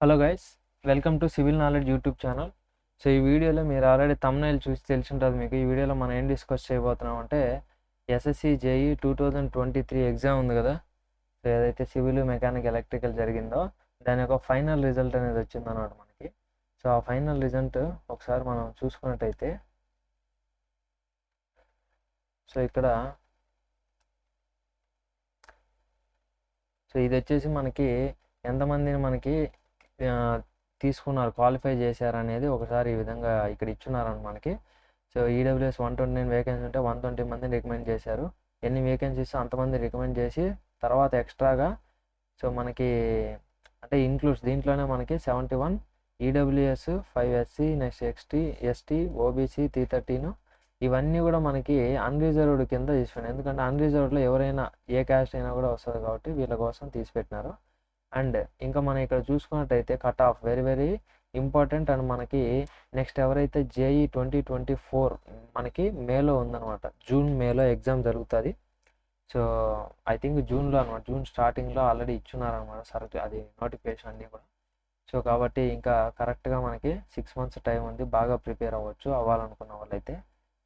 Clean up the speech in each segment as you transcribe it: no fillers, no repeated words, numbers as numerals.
Hello guys, welcome to civil knowledge YouTube channel. So ఈ వీడియోలో మీరు ఆల్రెడీ థంబ్నైల్ చూసి తెలిసింటుంది మీకు. ఈ వీడియోలో మనం ఏం డిస్కస్ చేయబోతున్నాం అంటే ఎస్ఎస్సి జేఈ 2023 ఎగ్జామ్ ఉంది కదా. సో ఏదైతే సివిల్ మెకానిక్ ఎలక్ట్రికల్ జరిగిందో దాని యొక్క ఫైనల్ రిజల్ట్ అనేది వచ్చిందన్నమాట మనకి. సో ఆ ఫైనల్ రిజల్ట్ ఒకసారి మనం చూసుకున్నట్టయితే సో ఇక్కడ ఇది వచ్చేసి మనకి ఎంతమందిని మనకి తీసుకున్నారు, క్వాలిఫై చేశారు అనేది ఒకసారి ఈ విధంగా ఇక్కడ ఇచ్చున్నారని మనకి. సో ఈడబ్ల్యూఎస్ 129 వేకెన్సీ ఉంటే 120 మందిని రికమెండ్ చేశారు. ఎన్ని వేకెన్సీస్ అంతమంది రికమెండ్ చేసి తర్వాత ఎక్స్ట్రాగా సో మనకి అంటే ఇంక్లూడ్స్ దీంట్లోనే మనకి 71 EWS 5 SC next ST OBC 313 ఇవన్నీ కూడా మనకి అన్రిజర్వ్డ్ కింద తీసిపోయినాయి. ఎందుకంటే అన్రిజర్వ్డ్లో ఎవరైనా ఏ క్యాస్ట్ అయినా కూడా వస్తుంది కాబట్టి వీళ్ళ కోసం తీసిపెట్టినారు. అండ్ ఇంకా మనం ఇక్కడ చూసుకున్నట్టయితే cut off very very important. And మనకి నెక్స్ట్ ఎవరైతే జేఈ 2024 మనకి మేలో ఉందన్నమాట, మేలో ఎగ్జామ్ జరుగుతుంది. సో ఐ థింక్ జూన్లో అనమాట, జూన్ స్టార్టింగ్లో ఆల్రెడీ ఇచ్చున్నారనమాట సార్ అది నోటిఫికేషన్ అన్నీ కూడా. సో కాబట్టి ఇంకా కరెక్ట్గా మనకి 6 months టైం ఉంది, బాగా ప్రిపేర్ అవ్వాలనుకున్న వాళ్ళైతే.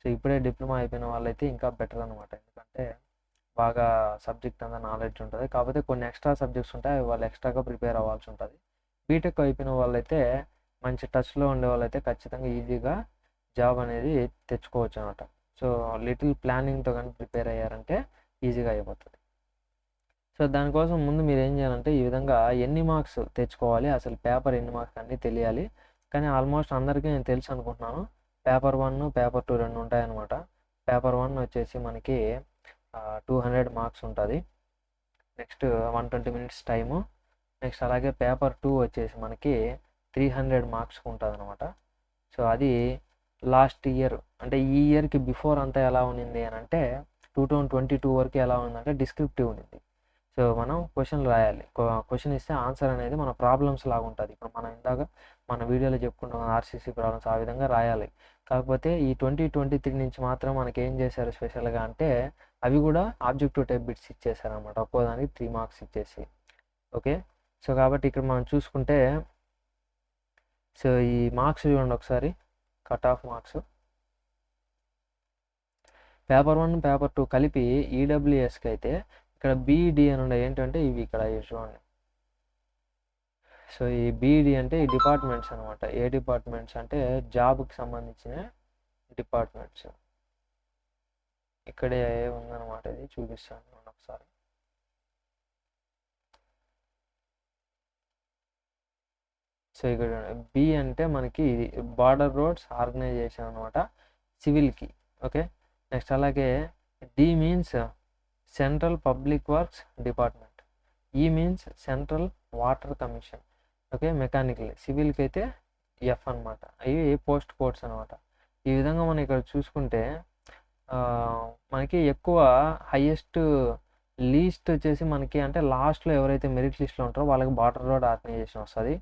సో ఇప్పుడే డిప్లొమా అయిపోయిన వాళ్ళైతే ఇంకా బెటర్ అనమాట, ఎందుకంటే బాగా సబ్జెక్ట్ అంతా నాలెడ్జ్ ఉంటుంది. కాకపోతే కొన్ని ఎక్స్ట్రా సబ్జెక్ట్స్ ఉంటాయి, వాళ్ళు ఎక్స్ట్రాగా ప్రిపేర్ అవ్వాల్సి ఉంటుంది. బీటెక్ అయిపోయిన వాళ్ళైతే మంచి టచ్లో ఉండే వాళ్ళైతే ఖచ్చితంగా ఈజీగా జాబ్ అనేది తెచ్చుకోవచ్చు అనమాట. సో లిటిల్ ప్లానింగ్తో కానీ ప్రిపేర్ అయ్యారంటే ఈజీగా అయిపోతుంది. సో దానికోసం ముందు మీరు ఏం చేయాలంటే ఈ విధంగా ఎన్ని మార్క్స్ తెచ్చుకోవాలి, అసలు పేపర్ ఎన్ని మార్క్స్ అన్నీ తెలియాలి. కానీ ఆల్మోస్ట్ అందరికీ నేను తెలుసు అనుకుంటున్నాను. పేపర్ 1 పేపర్ 2 రెండు ఉంటాయన్నమాట. పేపర్ 1 వచ్చేసి మనకి 200 మార్క్స్ ఉంటుంది. Next 120 minutes time. నెక్స్ట్ అలాగే పేపర్ 2 వచ్చేసి మనకి 300 మార్క్స్కి ఉంటుంది అనమాట. సో అది లాస్ట్ ఇయర్ అంటే ఈ ఇయర్కి బిఫోర్ అంతా ఎలా ఉన్నింది అని అంటే 2022 వరకు ఎలా ఉందంటే డిస్క్రిప్టివ్ ఉన్నింది. సో మనం క్వశ్చన్ రాయాలి, క్వశ్చన్ ఇస్తే ఆన్సర్ అనేది మన ప్రాబ్లమ్స్ లాగా ఉంటుంది. ఇప్పుడు మనం ఇందాక మన వీడియోలో చెప్పుకుంటాం ఆర్సీసీ ప్రాబ్లమ్స్, ఆ విధంగా రాయాలి. కాకపోతే ఈ 2023 నుంచి మాత్రం మనకి ఏం చేశారు స్పెషల్గా అంటే అవి కూడా ఆబ్జెక్టివ్ టైప్ బిట్స్ ఇచ్చేసారనమాట, ఒక్కోదానికి 3 marks ఇచ్చేసి. ఓకే, సో కాబట్టి ఇక్కడ మనం చూసుకుంటే సో ఈ మార్క్స్ చూడండి ఒకసారి, cut off marks paper 1 paper 2 కలిపి ఈడబ్ల్యూఎస్కి అయితే ఇక్కడ బీఈడి అని ఉండే ఏంటంటే ఇవి ఇక్కడ చూడండి. సో ఈ బీఈడి అంటే ఈ డిపార్ట్మెంట్స్ అనమాట. ఏ డిపార్ట్మెంట్స్ అంటే జాబ్కి సంబంధించిన డిపార్ట్మెంట్స్. ఇక్కడే ఉందన్నమాట, ఇది చూపిస్తాను ఒకసారి. సో ఇక్కడ బి అంటే మనకి బార్డర్ రోడ్స్ ఆర్గనైజేషన్ అనమాట సివిల్కి. ఓకే, నెక్స్ట్ అలాగే D means central public works department, E means central water commission. Okay, mechanical సివిల్కి అయితే ఎఫ్ అనమాట. ఇవి పోస్ట్ కోడ్స్ అనమాట. ఈ విధంగా మనం ఇక్కడ చూసుకుంటే మనకి ఎక్కువ హైయెస్ట్ లీస్ట్ వచ్చేసి మనకి అంటే లాస్ట్లో ఎవరైతే మెరిట్ లిస్ట్లో ఉంటారో వాళ్ళకి బార్డర్ రోడ్ ఆర్గనైజేషన్ వస్తుంది.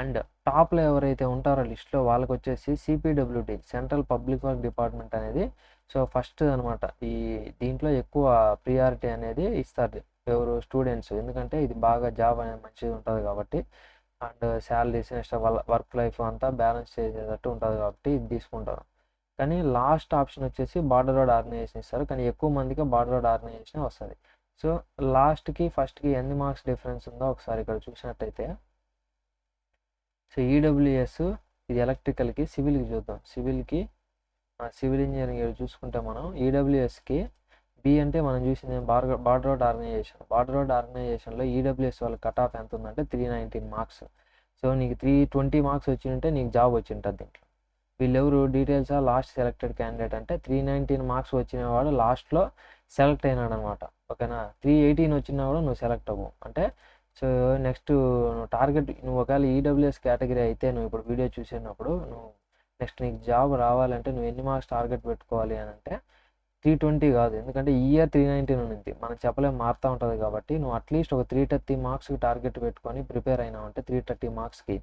అండ్ టాప్లో ఎవరైతే ఉంటారో లిస్ట్లో వాళ్ళకి వచ్చేసి CPWD central public work department అనేది సో ఫస్ట్ అనమాట. ఈ దీంట్లో ఎక్కువ ప్రియారిటీ అనేది ఇస్తారు ఎవరు స్టూడెంట్స్, ఎందుకంటే ఇది బాగా జాబ్ అనేది మంచిగా ఉంటుంది కాబట్టి. And salaries next work life అంతా బ్యాలెన్స్ చేసేటట్టు ఉంటుంది కాబట్టి ఇది తీసుకుంటారు. కానీ లాస్ట్ ఆప్షన్ వచ్చేసి బార్డర్ రోడ్ ఆర్గనైజేషన్ ఇస్తారు, కానీ ఎక్కువ మందికి బార్డర్ రోడ్ ఆర్గనైజేషన్ వస్తుంది. సో లాస్ట్కి ఫస్ట్కి ఎన్ని మార్క్స్ డిఫరెన్స్ ఉందో ఒకసారి ఇక్కడ చూసినట్టయితే సో ఈడబ్ల్యూఎస్ ఇది ఎలక్ట్రికల్కి, సివిల్కి చూద్దాం. సివిల్కి సివిల్ ఇంజనీరింగ్ చూసుకుంటే మనం ఈడబ్ల్యూఎస్కి బి అంటే మనం చూసింది border road organisation. Border road ఆర్గనైజేషన్లో ఈడబ్ల్యూఎస్ వాళ్ళ కట్ ఆఫ్ ఎంత ఉందంటే 319 మార్క్స్. సో నీకు 320 మార్క్స్ వచ్చింటే నీకు జాబ్ వచ్చింటుంది దీంట్లో. వీళ్ళెవరు డీటెయిల్స్ లాస్ట్ సెలెక్టెడ్ క్యాండిడేట్ అంటే 319 మార్క్స్ వచ్చిన వాడు లాస్ట్లో సెలెక్ట్ అయినాడు అనమాట. ఓకేనా, 318 వచ్చినా కూడా నువ్వు సెలెక్ట్ అవ్వు అంటే. సో నెక్స్ట్ నువ్వు టార్గెట్, నువ్వు ఒకవేళ ఈడబ్ల్యూఎస్ కేటగిరీ అయితే నువ్వు ఇప్పుడు వీడియో చూసినప్పుడు నువ్వు నెక్స్ట్ నీకు జాబ్ రావాలంటే నువ్వు ఎన్ని మార్క్స్ టార్గెట్ పెట్టుకోవాలి అని అంటే 320 కాదు, ఎందుకంటే ఈ ఇయర్ 319 ఉంది, మనం చెప్పలేము మారుతూ ఉంటుంది కాబట్టి. నువ్వు అట్లీస్ట్ ఒక 330 మార్క్స్కి టార్గెట్ పెట్టుకొని ప్రిపేర్ అయినావు అంటే 330 మార్క్స్కి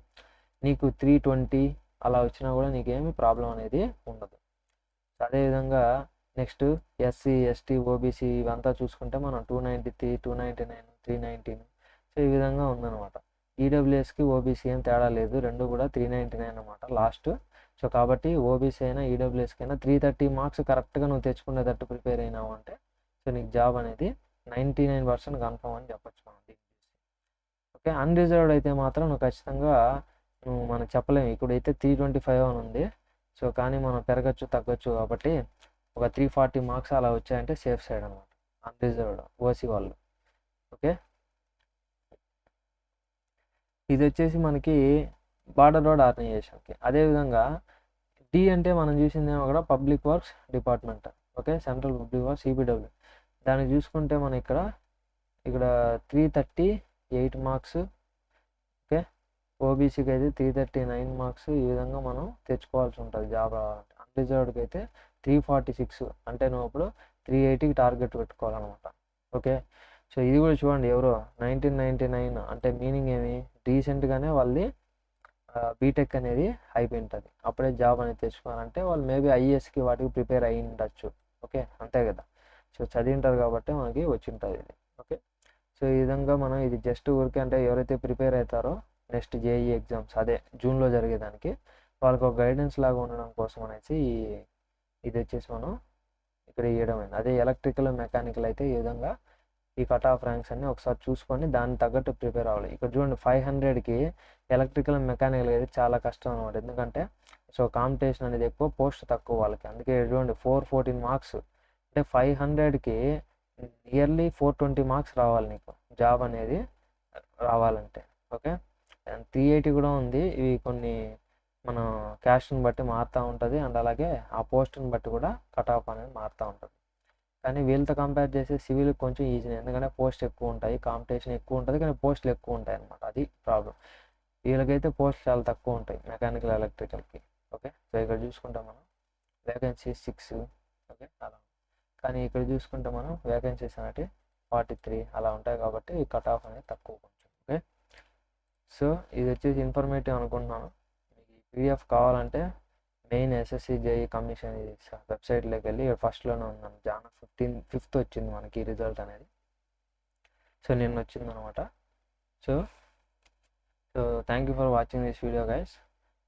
నీకు 320 అలా వచ్చినా కూడా నీకేమి ప్రాబ్లం అనేది ఉండదు. అదేవిధంగా నెక్స్ట్ ఎస్సీ ఎస్టీ ఓబీసీ ఇవంతా చూసుకుంటే మనం 293 299 319 సో ఈ విధంగా ఉందన్నమాట. ఈడబ్ల్యూఎస్కి ఓబీసీ ఏం తేడా లేదు, రెండు కూడా 399 అనమాట లాస్ట్. సో కాబట్టి ఓబీసీ అయినా ఈడబ్ల్యూఎస్కి అయినా 330 మార్క్స్ కరెక్ట్గా నువ్వు తెచ్చుకునేటట్టు ప్రిపేర్ అయినావు అంటే సో నీకు జాబ్ అనేది 99% కన్ఫర్మ్ అని చెప్పొచ్చు మనం దీన్ని. ఓకే, అన్రిజర్వ్డ్ అయితే మాత్రం నువ్వు ఖచ్చితంగా మనకు చెప్పలేము. ఇప్పుడైతే 325 అని ఉంది. సో కానీ మనం పెరగచ్చు తగ్గచ్చు కాబట్టి ఒక 340 మార్క్స్ అలా వచ్చాయంటే సేఫ్ సైడ్ అనమాట అన్రిజర్వ్డ్ ఓసీ వాళ్ళు. ఓకే, ఇది వచ్చేసి మనకి బార్డర్ రోడ్ ఆర్గనైజేషన్కి. అదేవిధంగా డి అంటే మనం చూసిందేమో కూడా public works department. Okay, central public works CPW. దాన్ని చూసుకుంటే మన ఇక్కడ 338 మార్క్స్. ఓకే, ఓబీసీకి అయితే 339 మార్క్స్. ఈ విధంగా మనం తెచ్చుకోవాల్సి ఉంటుంది జాబ్ రావాలంటే. అన్రిజర్వ్డ్కి అయితే 346, అంటే నువ్వు ఇప్పుడు 380కి టార్గెట్ పెట్టుకోవాలన్నమాట. ఓకే, సో ఇది కూడా చూడండి ఎవరో 1999 అంటే మీనింగ్ ఏమి, రీసెంట్గానే వాళ్ళది బీటెక్ అనేది అయిపోయి ఉంటుంది, అప్పుడే జాబ్ అనేది తెచ్చుకోవాలంటే వాళ్ళు మేబీ ఐఏఎస్కి వాటికి ప్రిపేర్ అయ్యి ఉండొచ్చు. ఓకే, అంతే కదా. సో చదివింటారు కాబట్టి మనకి వచ్చి ఉంటుంది ఇది. ఓకే, సో ఈ విధంగా మనం ఇది జస్ట్ ఊరికే అంటే ఎవరైతే ప్రిపేర్ అవుతారో నెక్స్ట్ జేఈ ఎగ్జామ్స్ అదే జూన్లో జరిగేదానికి వాళ్ళకి ఒక గైడెన్స్ లాగా ఉండడం కోసం అనేసి ఇది వచ్చేసి మనం ఇక్కడ ఇవ్వడమైంది. అదే ఎలక్ట్రికల్ మెకానికల్ అయితే ఈ విధంగా ఈ కట్ ఆఫ్ ర్యాంక్స్ అన్ని ఒకసారి చూసుకొని దానికి తగ్గట్టు ప్రిపేర్ అవ్వాలి. ఇక్కడ చూడండి 500కి ఎలక్ట్రికల్ మెకానికల్ అయితే చాలా కష్టం అనమాట. ఎందుకంటే సో కాంపిటీషన్ అనేది ఎక్కువ, పోస్ట్ తక్కువ వాళ్ళకి. అందుకే చూడండి 414 మార్క్స్ అంటే 500కి నియర్లీ 420 మార్క్స్ రావాలి నీకు జాబ్ అనేది రావాలంటే. ఓకే, 380 కూడా ఉంది. ఇవి కొన్ని మన క్యాస్ట్ని బట్టి మారుతూ ఉంటుంది, అండ్ అలాగే ఆ పోస్ట్ని బట్టి కూడా కట్ ఆఫ్ అనేది మారుతూ ఉంటుంది. కానీ వీళ్ళతో కంపేర్ చేస్తే సివిల్ కొంచెం ఈజీనే, ఎందుకంటే పోస్ట్ ఎక్కువ ఉంటాయి, కాంపిటీషన్ ఎక్కువ ఉంటుంది, కానీ పోస్టులు ఎక్కువ ఉంటాయి అనమాట. అది ప్రాబ్లం. వీళ్ళకైతే పోస్ట్ చాలా తక్కువ ఉంటాయి మెకానికల్ ఎలక్ట్రికల్కి. ఓకే, సో ఇక్కడ చూసుకుంటే మనం వేకెన్సీస్ 6. ఓకే, అలా. కానీ ఇక్కడ చూసుకుంటే మనం వేకెన్సీస్ అనేవి 43 అలా ఉంటాయి కాబట్టి ఈ కట్ ఆఫ్ అనేది తక్కువ కొంచెం. ఓకే, సో ఇది వచ్చేసి ఇన్ఫర్మేటివ్ అనుకుంటున్నాను. మీకు పీడిఎఫ్ కావాలంటే మెయిన్ ఎస్ఎస్సి జేఈ కమిషన్ వెబ్సైట్లోకి వెళ్ళి ఫస్ట్లోనే ఉన్నాను. జాన్ 5th వచ్చింది మనకి రిజల్ట్ అనేది. సో నిన్న వచ్చిందనమాట. So thank you for watching this video guys.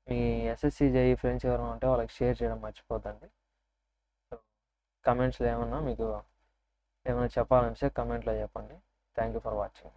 Me SSC JEE friends ఎవరైనా ఉంటే వాళ్ళకి షేర్ చేయడం మర్చిపోద్దండి. సో కమెంట్స్లో ఏమన్నా మీకు ఏమైనా చెప్పాలనిస్తే కమెంట్లో చెప్పండి. Thank you for watching.